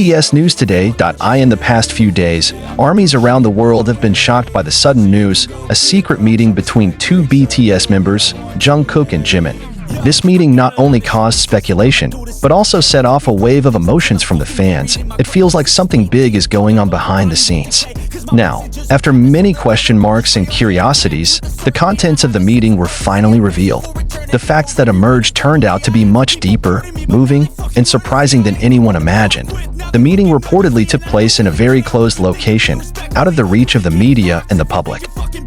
BTS News Today. In the past few days, armies around the world have been shocked by the sudden news, a secret meeting between two BTS members, Jungkook and Jimin. This meeting not only caused speculation, but also set off a wave of emotions from the fans. It feels like something big is going on behind the scenes. Now, after many question marks and curiosities, the contents of the meeting were finally revealed. The facts that emerged turned out to be much deeper, moving, and surprising than anyone imagined. The meeting reportedly took place in a very closed location, out of the reach of the media and the public.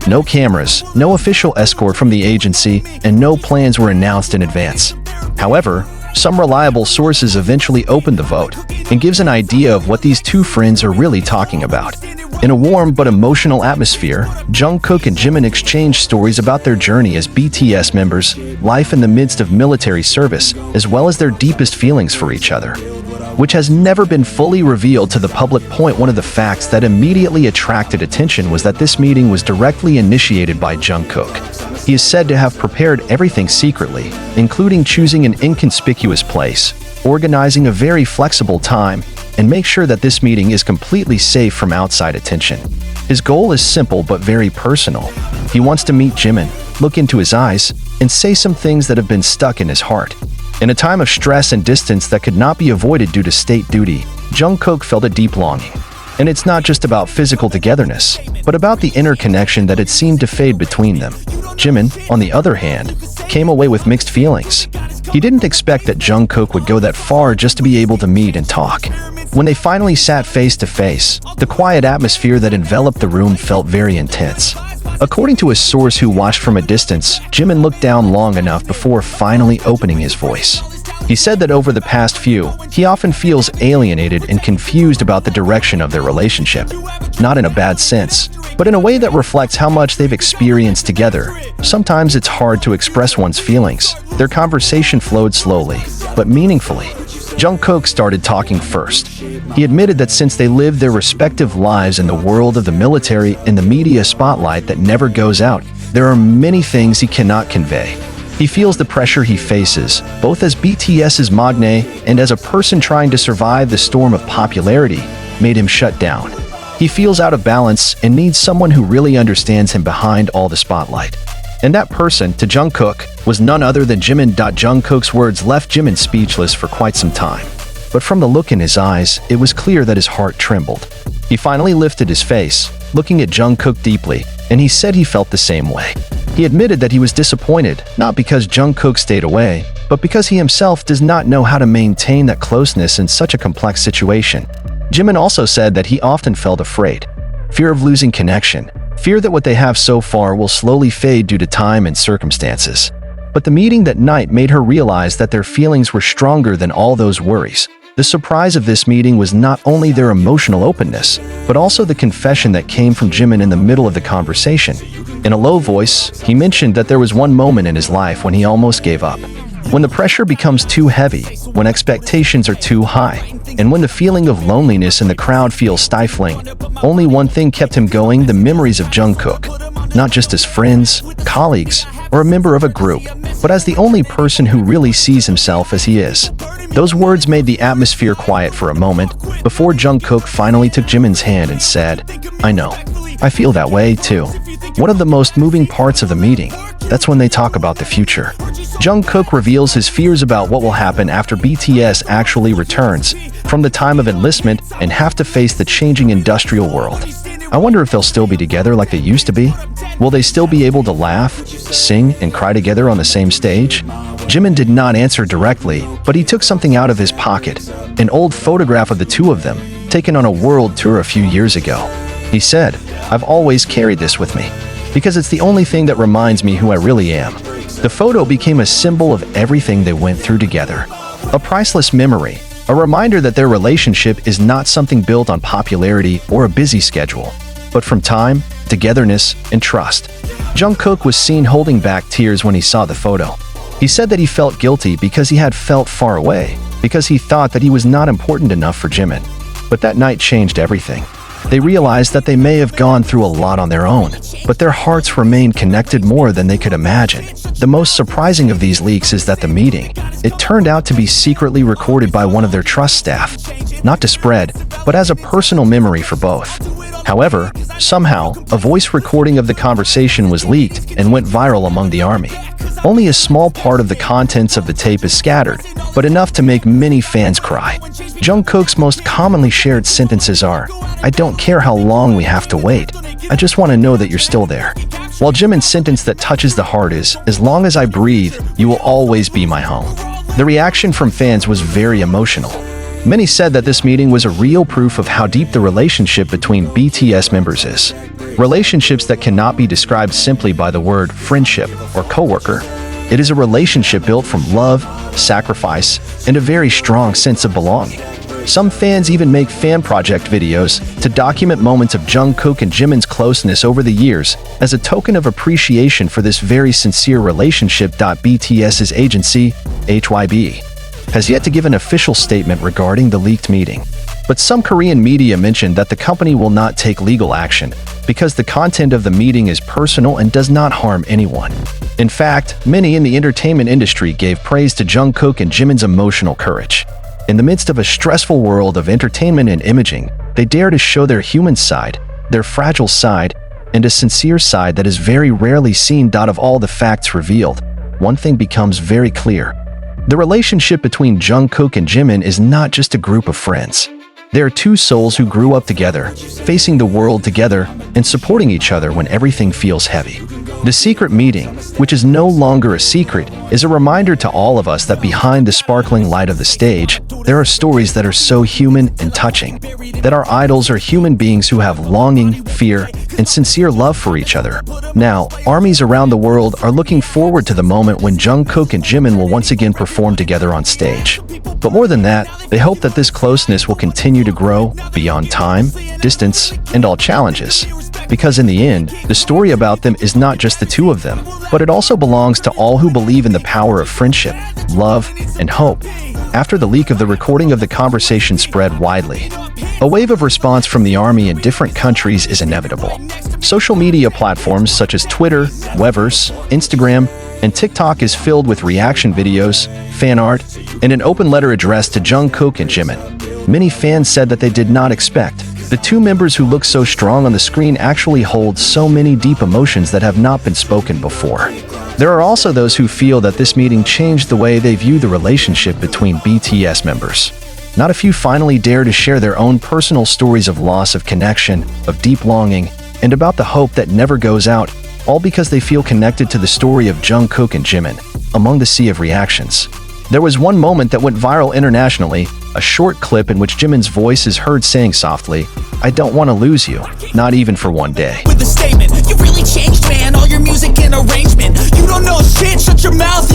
No cameras, no official escort from the agency, and no plans were announced in advance. However, some reliable sources eventually opened the vote and gives an idea of what these two friends are really talking about. In a warm but emotional atmosphere, Jungkook and Jimin exchanged stories about their journey as BTS members, life in the midst of military service, as well as their deepest feelings for each other, which has never been fully revealed to the public. One of the facts that immediately attracted attention was that this meeting was directly initiated by Jungkook. He is said to have prepared everything secretly, including choosing an inconspicuous place, organizing a very flexible time, and make sure that this meeting is completely safe from outside attention. His goal is simple but very personal. He wants to meet Jimin, look into his eyes, and say some things that have been stuck in his heart. In a time of stress and distance that could not be avoided due to state duty, Jungkook felt a deep longing. And it's not just about physical togetherness, but about the inner connection that had seemed to fade between them. Jimin, on the other hand, came away with mixed feelings. He didn't expect that Jungkook would go that far just to be able to meet and talk. When they finally sat face to face, the quiet atmosphere that enveloped the room felt very intense. According to a source who watched from a distance, Jimin looked down long enough before finally opening his voice. He said that over the past few, he often feels alienated and confused about the direction of their relationship. Not in a bad sense, but in a way that reflects how much they've experienced together. Sometimes it's hard to express one's feelings. Their conversation flowed slowly, but meaningfully. Jungkook started talking first. He admitted that since they live their respective lives in the world of the military and the media spotlight that never goes out, there are many things he cannot convey. He feels the pressure he faces, both as BTS's magnate and as a person trying to survive the storm of popularity, made him shut down. He feels out of balance and needs someone who really understands him behind all the spotlight. And that person, to Jungkook, was none other than Jimin. Jungkook's words left Jimin speechless for quite some time. But from the look in his eyes, it was clear that his heart trembled. He finally lifted his face, looking at Jungkook deeply, and he said he felt the same way. He admitted that he was disappointed, not because Jungkook stayed away, but because he himself does not know how to maintain that closeness in such a complex situation. Jimin also said that he often felt afraid. Fear of losing connection, fear that what they have so far will slowly fade due to time and circumstances. But the meeting that night made her realize that their feelings were stronger than all those worries. The surprise of this meeting was not only their emotional openness, but also the confession that came from Jimin in the middle of the conversation. In a low voice, he mentioned that there was one moment in his life when he almost gave up. When the pressure becomes too heavy, when expectations are too high, and when the feeling of loneliness in the crowd feels stifling, only one thing kept him going: the memories of Jungkook. Not just as friends, colleagues, or a member of a group, but as the only person who really sees himself as he is. Those words made the atmosphere quiet for a moment, before Jungkook finally took Jimin's hand and said, "I know. I feel that way too." One of the most moving parts of the meeting, that's when they talk about the future. Jungkook reveals his fears about what will happen after BTS actually returns from the time of enlistment and have to face the changing industrial world. "I wonder if they'll still be together like they used to be? Will they still be able to laugh, sing, and cry together on the same stage?" Jimin did not answer directly, but he took something out of his pocket, an old photograph of the two of them, taken on a world tour a few years ago. He said, "I've always carried this with me, because it's the only thing that reminds me who I really am." The photo became a symbol of everything they went through together. A priceless memory, a reminder that their relationship is not something built on popularity or a busy schedule, but from time, togetherness, and trust. Jungkook was seen holding back tears when he saw the photo. He said that he felt guilty because he had felt far away, because he thought that he was not important enough for Jimin. But that night changed everything. They realized that they may have gone through a lot on their own, but their hearts remained connected more than they could imagine. The most surprising of these leaks is that the meeting, it turned out to be secretly recorded by one of their trust staff. not to spread, but as a personal memory for both. However, somehow, a voice recording of the conversation was leaked and went viral among the army. Only a small part of the contents of the tape is scattered, but enough to make many fans cry. Jungkook's most commonly shared sentences are, "I don't care how long we have to wait. I just want to know that you're still there." While Jimin's sentence that touches the heart is, "As long as I breathe, you will always be my home." The reaction from fans was very emotional. Many said that this meeting was a real proof of how deep the relationship between BTS members is. Relationships that cannot be described simply by the word friendship or coworker. It is a relationship built from love, sacrifice, and a very strong sense of belonging. Some fans even make fan project videos to document moments of Jungkook and Jimin's closeness over the years as a token of appreciation for this very sincere relationship. BTS's agency, HYB, has yet to give an official statement regarding the leaked meeting. But some Korean media mentioned that the company will not take legal action because the content of the meeting is personal and does not harm anyone. In fact, many in the entertainment industry gave praise to Jungkook and Jimin's emotional courage. In the midst of a stressful world of entertainment and imaging, they dare to show their human side, their fragile side, and a sincere side that is very rarely seen. Of all the facts revealed, one thing becomes very clear. The relationship between Jungkook and Jimin is not just a group of friends. They are two souls who grew up together, facing the world together, and supporting each other when everything feels heavy. The secret meeting, which is no longer a secret, is a reminder to all of us that behind the sparkling light of the stage, there are stories that are so human and touching. That our idols are human beings who have longing, fear, and sincere love for each other. Now, armies around the world are looking forward to the moment when Jungkook and Jimin will once again perform together on stage. But more than that, they hope that this closeness will continue to grow beyond time, distance, and all challenges. Because in the end, the story about them is not just the two of them, but it also belongs to all who believe in the power of friendship, love, and hope. After the leak of the recording of the conversation spread widely, a wave of response from the army in different countries is inevitable. Social media platforms such as Twitter, Weverse, Instagram, and TikTok is filled with reaction videos, fan art, and an open letter addressed to Jungkook and Jimin. Many fans said that they did not expect the two members who look so strong on the screen actually hold so many deep emotions that have not been spoken before. There are also those who feel that this meeting changed the way they view the relationship between BTS members. Not a few finally dare to share their own personal stories of loss of connection, of deep longing, and about the hope that never goes out, all because they feel connected to the story of Jungkook and Jimin. Among the sea of reactions, there was one moment that went viral internationally, a short clip in which Jimin's voice is heard saying softly, "I don't want to lose you, not even for one day." With a statement, you really changed, man. All your music and arrangement, you don't know shit, shut your mouth.